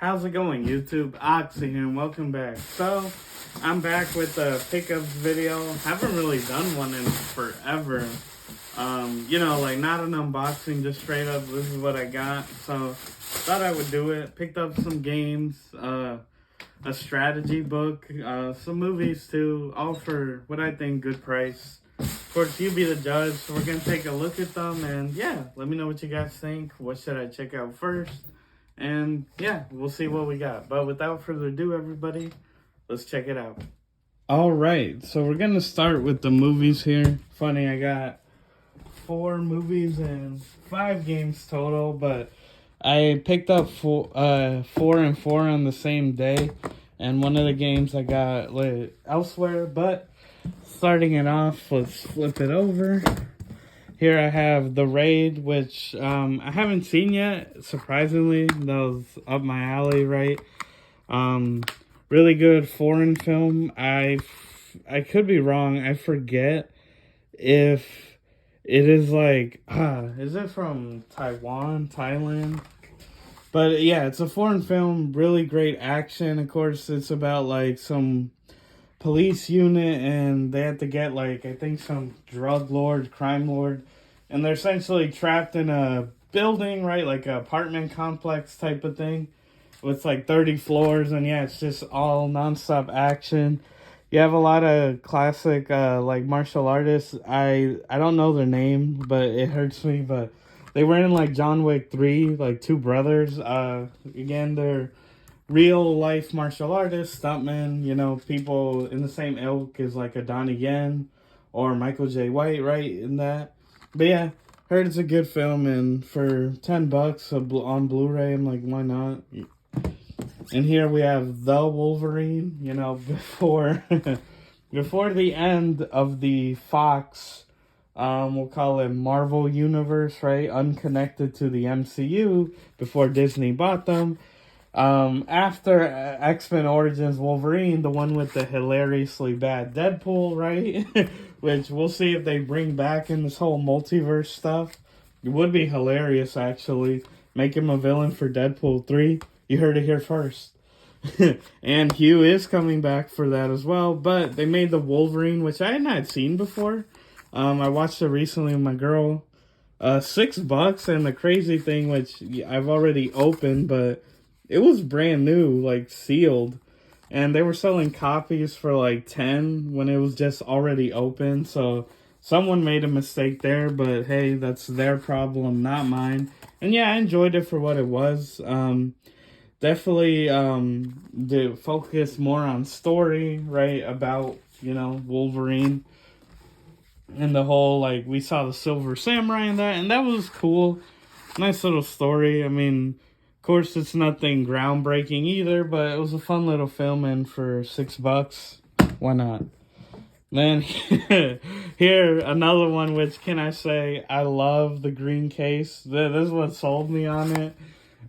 How's it going, YouTube? Oxy here, and welcome back. So, I'm back with the pickups video. Haven't really done one in forever. Like not an unboxing, just straight up, this is what I got. So, thought I would do it. Picked up some games, a strategy book, some movies too, all for what I think good price. Of course, you be the judge, so we're going to take a look at them, and yeah, let me know what you guys think. What should I check out first? And yeah, we'll see what we got. But without further ado, everybody, let's check it out. All right, so we're going to start with the movies here. Funny, I got 4 movies and 5 games total, but I picked up 4 and 4 on the same day. And one of the games I got elsewhere, but starting it off, let's flip it over. Here I have The Raid, which I haven't seen yet, surprisingly. That was up my alley, right? Really good foreign film. I could be wrong. I forget if it is like, is it from Taiwan, Thailand? But yeah, it's a foreign film, really great action. Of course, it's about like some police unit, and they have to get like, I think some drug lord, crime lord, and they're essentially trapped in a building, right, like an apartment complex type of thing with like 30 floors, and yeah, it's just all nonstop action. You have a lot of classic like martial artists. I don't know their name, but it hurts me, but they were in like John Wick 3, like 2 brothers. Again, they're real life martial artists, stuntmen, people in the same ilk as like a Donnie Yen or Michael J. White, right, in that. But yeah, heard it's a good film, and for $10 on Blu-ray, I'm like, why not? And here we have The Wolverine, before before the end of the Fox, we'll call it Marvel Universe, right, unconnected to the MCU, before Disney bought them. After X-Men Origins Wolverine, the one with the hilariously bad Deadpool, right? Which we'll see if they bring back in this whole multiverse stuff. It would be hilarious, actually. Make him a villain for Deadpool 3. You heard it here first. And Hugh is coming back for that as well. But they made the Wolverine, which I had not seen before. I watched it recently with my girl. $6, and the crazy thing, which I've already opened, but it was brand new, like sealed, and they were selling copies for like 10 when it was just already open. So someone made a mistake there, but hey, that's their problem, not mine. And yeah, I enjoyed it for what it was. Definitely the focus more on story, right, about Wolverine and the whole, like, we saw the Silver Samurai in that, and that was cool. Nice little story. I mean, of course, it's nothing groundbreaking either, but it was a fun little film, and for $6, why not? Then here, another one, which can I say, I love the green case. This is what sold me on it.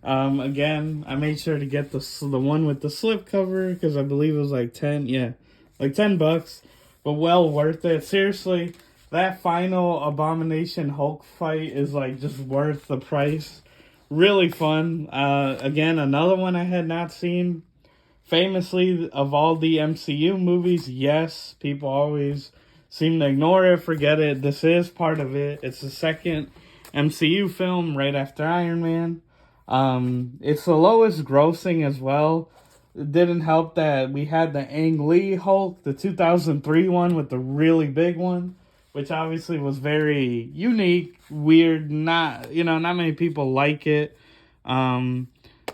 Again, I made sure to get the one with the slip cover, because I believe it was like $10, but well worth it. Seriously, that final Abomination Hulk fight is like just worth the price. Really fun. Again, another one I had not seen. Famously, of all the MCU movies, yes, people always seem to ignore it, forget it. This is part of it. It's the second MCU film right after Iron Man. It's the lowest grossing as well. It didn't help that we had the Ang Lee Hulk, the 2003 one with the really big one, which obviously was very unique, weird, not many people like it.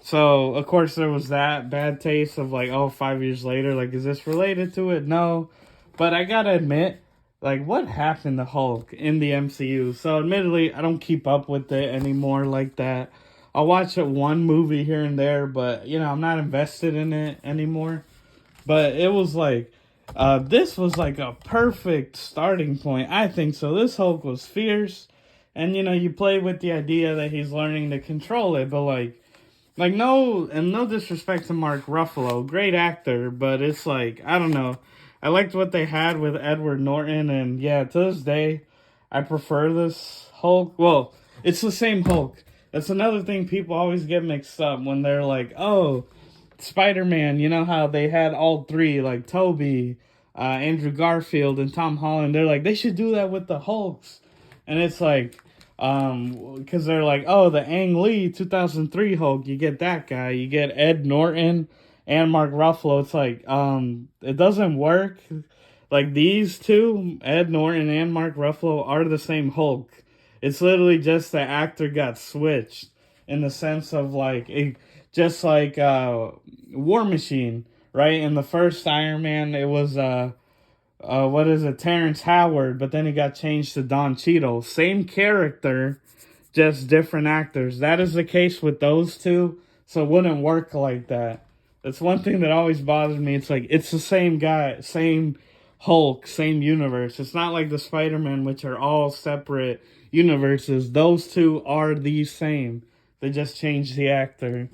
So, of course, there was that bad taste of like, 5 years later, like, is this related to it? No. But I gotta admit, like, what happened to Hulk in the MCU? So, admittedly, I don't keep up with it anymore like that. I'll watch it one movie here and there, but, I'm not invested in it anymore. But it was like, this was like a perfect starting point, I think. So this Hulk was fierce, and you play with the idea that he's learning to control it, but like no disrespect to Mark Ruffalo, great actor, but it's like, I don't know. I liked what they had with Edward Norton, and yeah, to this day, I prefer this Hulk. Well, it's the same Hulk. That's another thing people always get mixed up when they're like, oh, Spider-Man, you know how they had all three, like Toby, Andrew Garfield, and Tom Holland. They're like, they should do that with the Hulks. And it's like, because they're like, oh, the Ang Lee 2003 Hulk, you get that guy. You get Ed Norton and Mark Ruffalo. It's like, it doesn't work. Like, these two, Ed Norton and Mark Ruffalo, are the same Hulk. It's literally just the actor got switched in the sense of, like, just like War Machine, right? In the first Iron Man, it was, what is it, Terrence Howard, but then he got changed to Don Cheadle. Same character, just different actors. That is the case with those two, so it wouldn't work like that. That's one thing that always bothers me. It's like, it's the same guy, same Hulk, same universe. It's not like the Spider-Man, which are all separate universes. Those two are the same. They just changed the actor.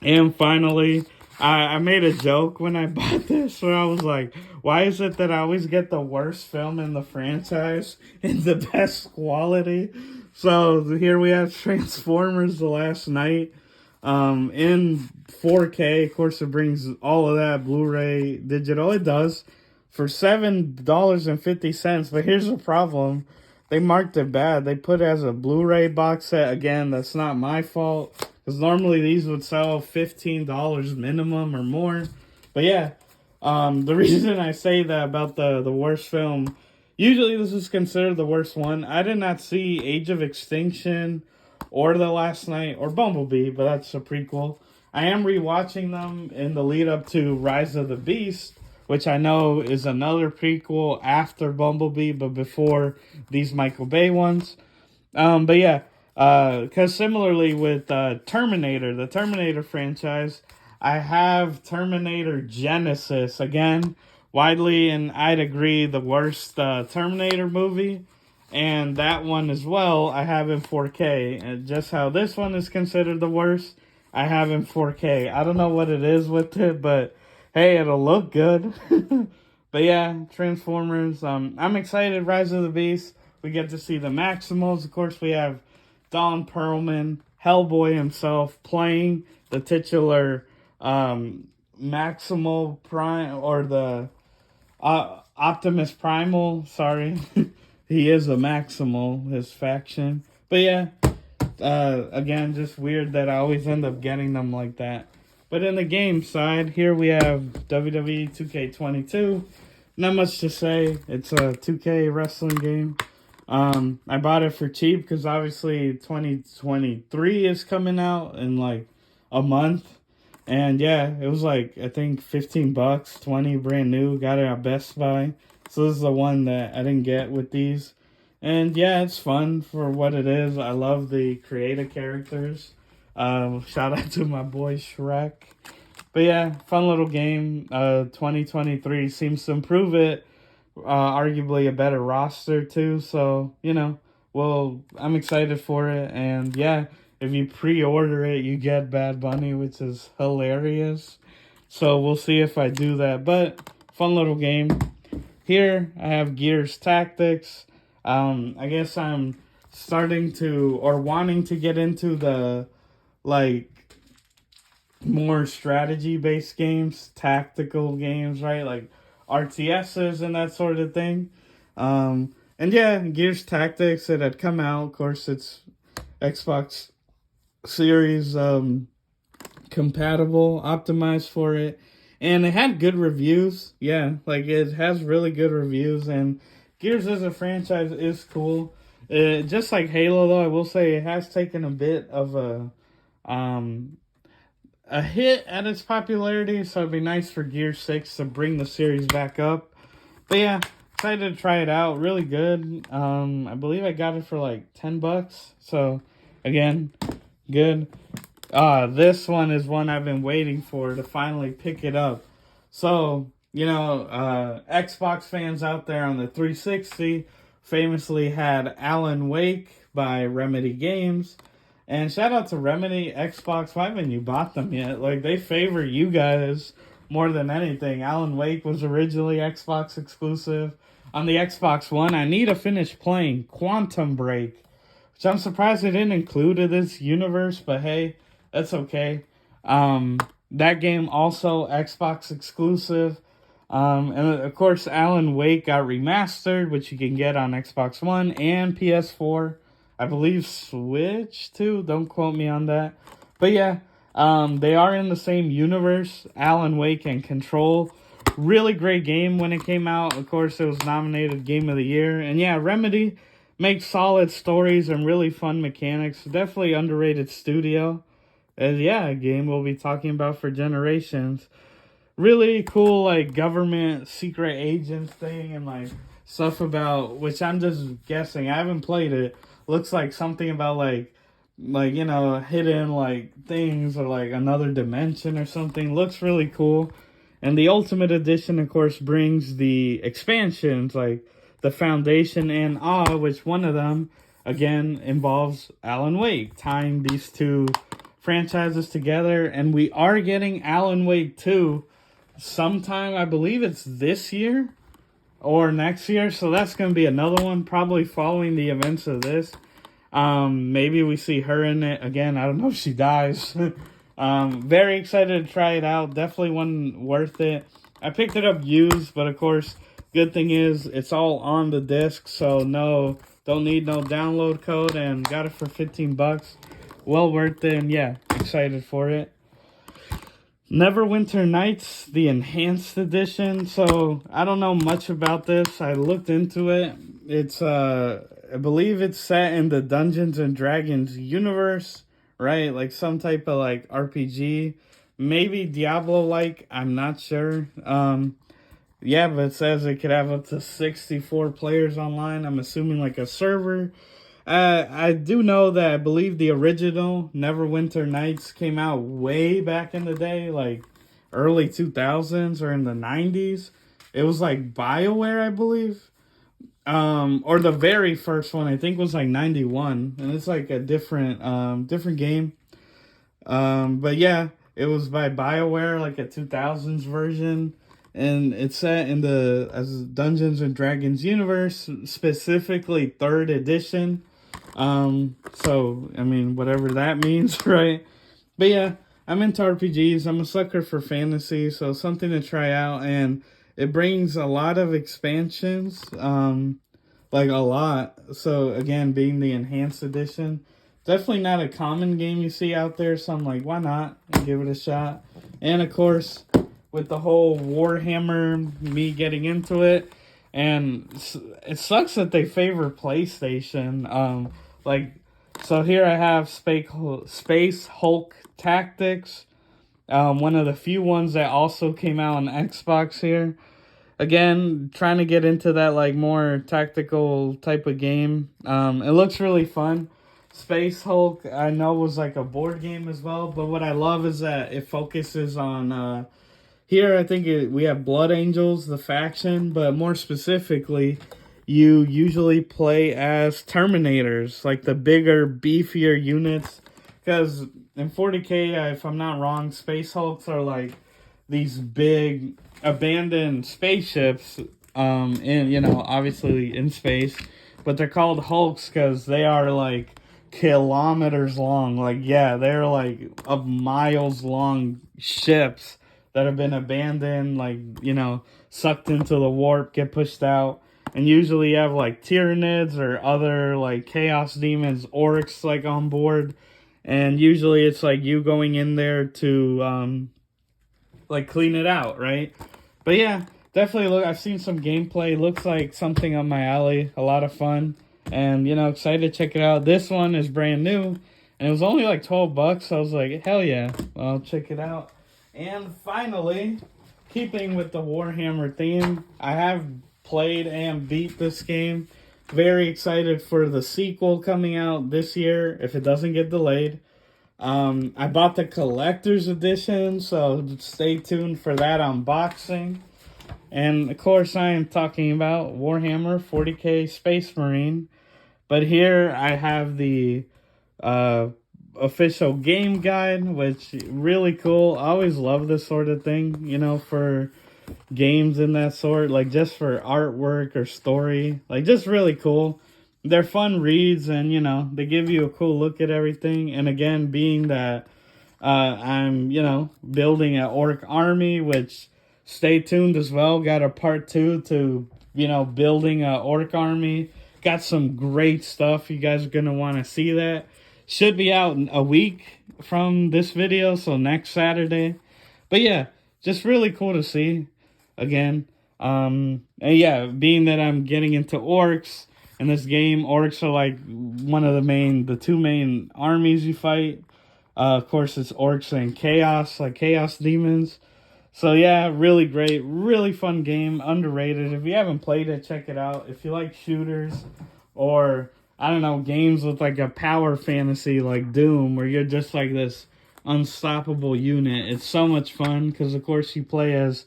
And finally, I made a joke when I bought this where I was like, why is it that I always get the worst film in the franchise in the best quality? So here we have Transformers The Last Night. In 4K, of course, it brings all of that Blu-ray digital. It does for $7.50. But here's the problem: they marked it bad. They put it as a Blu-ray box set. Again, that's not my fault, because normally these would sell $15 minimum or more. But yeah, the reason I say that about the worst film, usually this is considered the worst one. I did not see Age of Extinction or The Last Night, or Bumblebee, but that's a prequel. I am rewatching them in the lead up to Rise of the Beast, which I know is another prequel after Bumblebee, but before these Michael Bay ones. But yeah, because similarly with Terminator, the Terminator franchise, I have Terminator Genesis, again, widely, and I'd agree, the worst Terminator movie. And that one as well, I have in 4K. And just how this one is considered the worst, I have in 4K. I don't know what it is with it, but hey, it'll look good. But yeah, Transformers. I'm excited. Rise of the Beast. We get to see the Maximals. Of course, we have Don Perlman, Hellboy himself, playing the titular Maximal Prime, or the Optimus Primal. Sorry. He is a Maximal, his faction. But yeah, again, just weird that I always end up getting them like that. But in the game side, here we have WWE 2K22. Not much to say. It's a 2K wrestling game. I bought it for cheap because obviously 2023 is coming out in like a month. And yeah, it was like, I think $15, 20 brand new. Got it at Best Buy. So this is the one that I didn't get with these. And yeah, it's fun for what it is. I love the creative characters. Shout out to my boy Shrek. But yeah, fun little game. 2023 seems to improve it. Arguably a better roster too. So, you know, well, I'm excited for it. And yeah, if you pre-order it, you get Bad Bunny, which is hilarious. So we'll see if I do that. But fun little game. Here, I have Gears Tactics. I guess I'm starting to, or wanting to get into the, like, more strategy-based games, tactical games, right? Like RTSs and that sort of thing. And yeah, Gears Tactics, it had come out. Of course, it's Xbox Series compatible, optimized for it. And it had good reviews. Yeah, like it has really good reviews. And Gears as a franchise is cool. Just like Halo, though, I will say it has taken a bit of a hit at its popularity. So it'd be nice for Gears 6 to bring the series back up. But yeah, excited to try it out. Really good. I believe I got it for like $10. So again, good. This one is one I've been waiting for to finally pick it up. So, you know, Xbox fans out there on the 360 famously had Alan Wake by Remedy Games. And shout out to Remedy, Xbox. Why haven't you bought them yet? Like, they favor you guys more than anything. Alan Wake was originally Xbox exclusive. On the Xbox One, I need to finish playing Quantum Break, which which I'm surprised they didn't include in this universe, but hey, that's okay. That game also Xbox exclusive. And of course, Alan Wake got remastered, which you can get on Xbox One and PS4. I believe Switch too. Don't quote me on that. But yeah, they are in the same universe, Alan Wake and Control. Really great game when it came out. Of course, it was nominated Game of the Year. And yeah, Remedy makes solid stories and really fun mechanics. Definitely underrated studio. And yeah, a game we'll be talking about for generations. Really cool, like, government secret agents thing and, like, stuff about, which I'm just guessing. I haven't played it. Looks like something about, like, you know, hidden, like, things or, like, another dimension or something. Looks really cool. And the Ultimate Edition, of course, brings the expansions, like the Foundation and Awe, which one of them, again, involves Alan Wake, tying these two franchises together. And we are getting Alan Wake 2 sometime, I believe it's this year or next year. So that's going to be another one, probably following the events of this. Maybe we see her in it again. I don't know if she dies. Very excited to try it out. Definitely one worth it. I picked it up used, but of course, good thing is it's all on the disc, so no, don't need no download code, and got it for 15 bucks. Well worth it, and yeah, excited for it. Neverwinter Nights, the enhanced edition. So I don't know much about this. I looked into it. It's I believe it's set in the Dungeons and Dragons universe. Right, like some type of like RPG, maybe Diablo-like. I'm not sure. Yeah, but it says it could have up to 64 players online. I'm assuming like a server. I do know that I believe the original Neverwinter Nights came out way back in the day, like early 2000s or in the 90s. It was like BioWare, I believe. Or the very first one, I think, was like 91, and it's like a different game. But yeah, it was by BioWare, like a 2000s version, and it's set in the as Dungeons and Dragons universe, specifically 3rd edition. So I mean, whatever that means, right? But yeah, I'm into RPGs. I'm a sucker for fantasy, so something to try out, and it brings a lot of expansions, like a lot. So again, being the enhanced edition, definitely not a common game you see out there. So I'm like, why not? And give it a shot. And of course, with the whole Warhammer, me getting into it, and it sucks that they favor PlayStation. So here I have Space Hulk Tactics, one of the few ones that also came out on Xbox here. Again, trying to get into that like more tactical type of game. It looks really fun. Space Hulk, I know, was like a board game as well, but what I love is that it focuses on here. I think we have Blood Angels, the faction, but more specifically, you usually play as Terminators, like the bigger, beefier units. Because in 40K, if I'm not wrong, Space Hulks are like these big abandoned spaceships, obviously in space, but they're called Hulks because they are like kilometers long. Like, yeah, they're like of miles long ships that have been abandoned, like, sucked into the warp, get pushed out. And usually you have like Tyranids or other like chaos demons, orcs like on board. And usually it's like you going in there to like clean it out, right? But yeah, definitely look. I've seen some gameplay. Looks like something up my alley. A lot of fun, and excited to check it out. This one is brand new, and it was only like 12 bucks. So I was like, hell yeah, I'll check it out. And finally, keeping with the Warhammer theme, I have played and beat this game. Very excited for the sequel coming out this year if it doesn't get delayed. I bought the collector's edition, so stay tuned for that unboxing. And of course, I am talking about Warhammer 40K Space Marine. But here I have the official game guide, which really cool. I always love this sort of thing, for games in that sort, like just for artwork or story, like just really cool. they're fun reads, and you know, they give you a cool look at everything. And again, being that I'm, you know, building an orc army, which stay tuned as well. Got a part 2 to, you know, building an orc army. Got some great stuff. You guys are going to want to see that. Should be out in a week from this video, so next Saturday. But yeah, just really cool to see again. And yeah, being that I'm getting into orcs in this game, orcs are like the two main armies you fight. Of course, it's orcs and chaos, like chaos demons. So yeah, really great, really fun game, underrated. If you haven't played it, check it out. If you like shooters or, I don't know, games with like a power fantasy like Doom, where you're just like this unstoppable unit, it's so much fun because of course you play as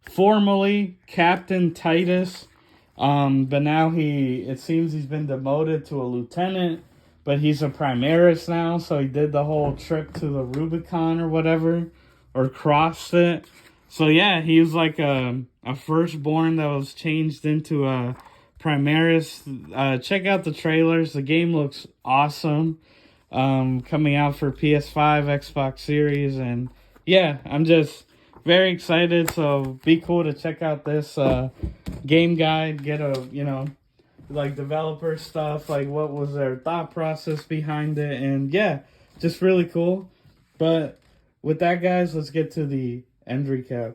formerly Captain Titus, but now it seems he's been demoted to a lieutenant, but he's a Primaris now, so he did the whole trip to the Rubicon or whatever, or crossed it. So yeah, he was like a firstborn that was changed into a Primaris. Check out the trailers. The game looks awesome. Coming out for PS5, Xbox Series, and yeah, I'm just very excited. So be cool to check out this game guide. Get a, you know, like developer stuff, like what was their thought process behind it, and yeah, just really cool. But with that, guys, let's get to the end recap.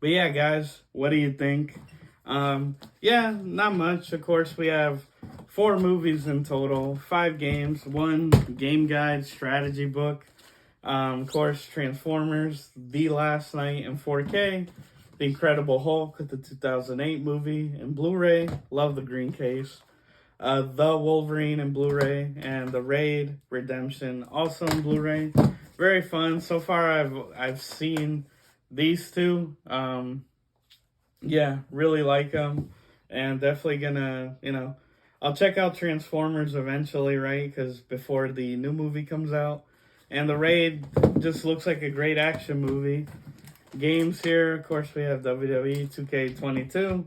But yeah, guys, what do you think? Yeah, not much. Of course, we have 4 movies in total, 5 games, 1 game guide strategy book. Of course, Transformers, The Last Night in 4K, The Incredible Hulk, the 2008 movie in Blu-ray, love the green case. The Wolverine in Blu-ray, and The Raid Redemption also in Blu-ray. Very fun. So far, I've seen these 2. Yeah, really like them, and definitely gonna, you know, I'll check out Transformers eventually, right? Because before the new movie comes out. And The Raid just looks like a great action movie. Games here, of course, we have WWE 2K22.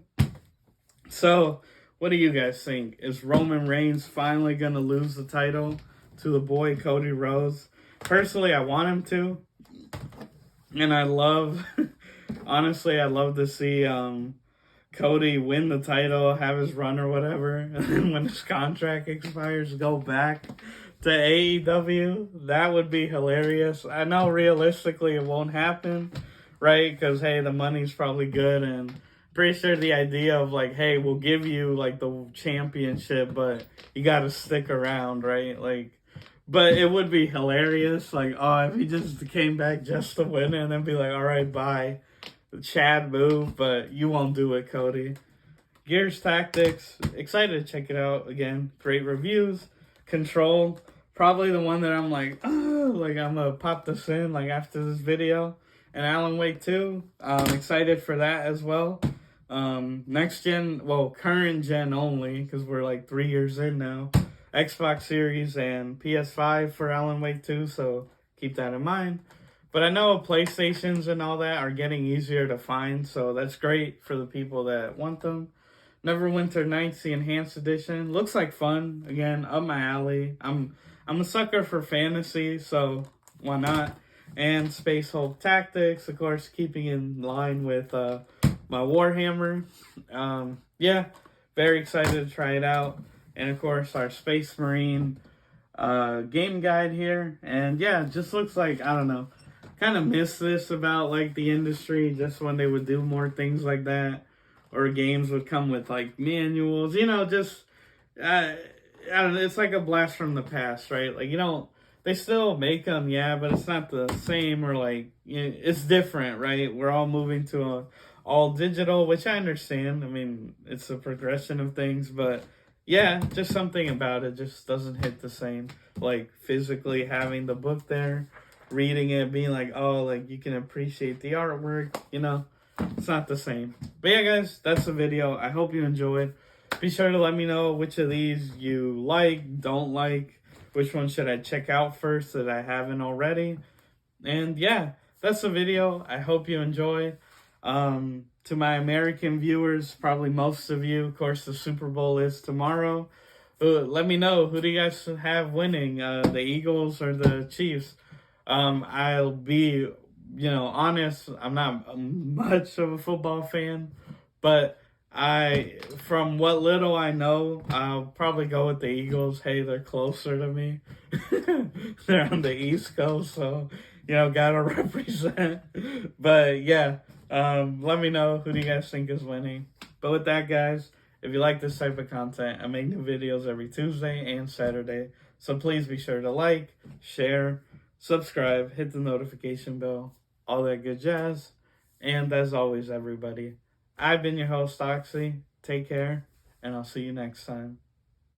So, what do you guys think? Is Roman Reigns finally going to lose the title to the boy Cody Rhodes? Personally, I want him to. And I love, honestly, I love to see Cody win the title, have his run or whatever, and then when his contract expires, go back to AEW. That would be hilarious. I know realistically it won't happen, right? Because, hey, the money's probably good, and pretty sure the idea of like, hey, we'll give you like the championship, but you got to stick around, right? Like, but it would be hilarious. Like, oh, if he just came back just to win it and then be like, all right, bye. Chad move, but you won't do it, Cody. Gears Tactics, excited to check it out again. Great reviews. Control, probably the one that I'm like, oh, like I'm gonna pop this in like after this video. And Alan Wake 2, excited for that as well. Next gen, well, current gen only, because we're like 3 years in now. Xbox Series and PS5 for Alan Wake 2, so keep that in mind. But I know PlayStations and all that are getting easier to find, so that's great for the people that want them. Neverwinter Nights, the Enhanced Edition. Looks like fun. Again, up my alley. I'm a sucker for fantasy, so why not? And Space Hulk Tactics, of course, keeping in line with my Warhammer. Yeah, very excited to try it out. And of course, our Space Marine game guide here. And yeah, it just looks like, I don't know, kind of miss this about like the industry, just when they would do more things like that, or games would come with like manuals, you know, just I don't know, it's like a blast from the past, right? Like, you know, they still make them, yeah, but it's not the same, or like, you know, it's different, right? We're all moving to a all digital, which I understand. I mean, it's a progression of things, but yeah, just something about it just doesn't hit the same, like physically having the book there, reading it, being like, oh, like you can appreciate the artwork, you know, it's not the same. But yeah, guys, that's the video. I hope you enjoyed. Be sure to let me know which of these you like, don't like, which one should I check out first that I haven't already. And yeah, that's the video. I hope you enjoy. To my American viewers, probably most of you, of course, the Super Bowl is tomorrow. Let me know, who do you guys have winning, the Eagles or the Chiefs? I'll be, honest. I'm not much of a football fan, but from what little I know, I'll probably go with the Eagles. Hey, they're closer to me. They're on the East Coast, so gotta represent. But yeah, let me know, who do you guys think is winning. But with that, guys, if you like this type of content, I make new videos every Tuesday and Saturday. So please be sure to like, share, subscribe, hit the notification bell, all that good jazz. And as always, everybody, I've been your host, Oxy. Take care, and I'll see you next time.